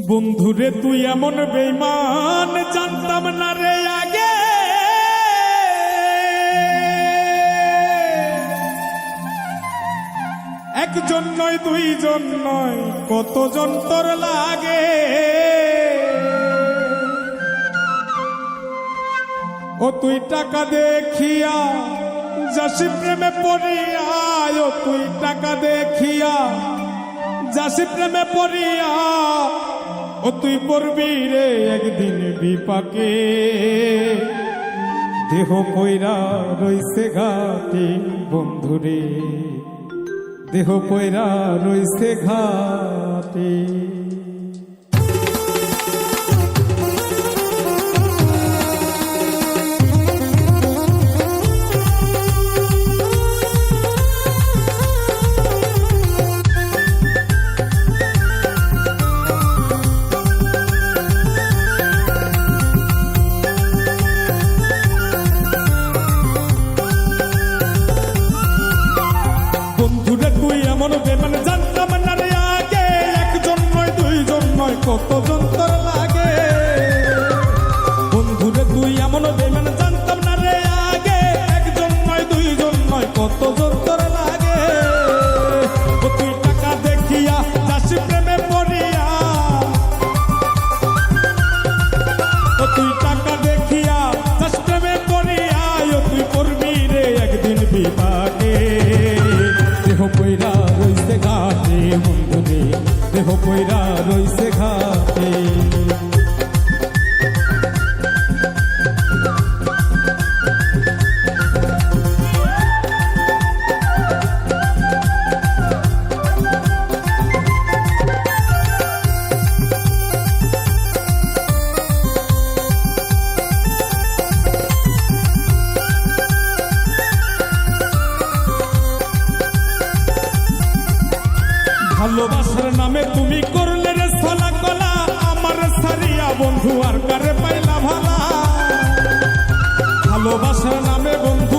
বন্ধুরে তুই এমন বেঈমান জানতাম না রে আগে। একজন নয় দুইজন নয় কতজন তোর লাগে। ও তুই টাকা দেখিয়া যাসি প্রেমে পড়িয়া, ও তুই টাকা দেখিয়া যাসি প্রেমে পড়িয়া, ও তুই পড়বি রে একদিন বিপাকে। দেহ কইরা রইছে ঘাটে বন্ধুরে, দেহ কইরা রইছে ঘাটে। মানে জানতাম না রে আগে, একজন নয় দুইজন নয় কতজন তোর লাগে। বন্ধুরে তুই এমন বেঈমান জানতাম না রে আগে, একজন নয় দুইজন নয় কতজন তোর লাগে। ও তুই টাকা দেখিয়া যাসি প্রেমে পড়িয়া, ও তুই টাকা দেখিয়া যাসি প্রেমে পড়িয়া, ও তুই করবি রে একদিন বিপাকে। দেহ কইরা রইছে ঘাটে বন্ধুরে, দেহ কইরা রইছে ঘাটে। ভালোবাসার নামে তুমি করলে রে ছলা কলা, আমার সারিয়া বন্ধু আর কারে পাইলা ভালা। ভালোবাসার নামে বন্ধু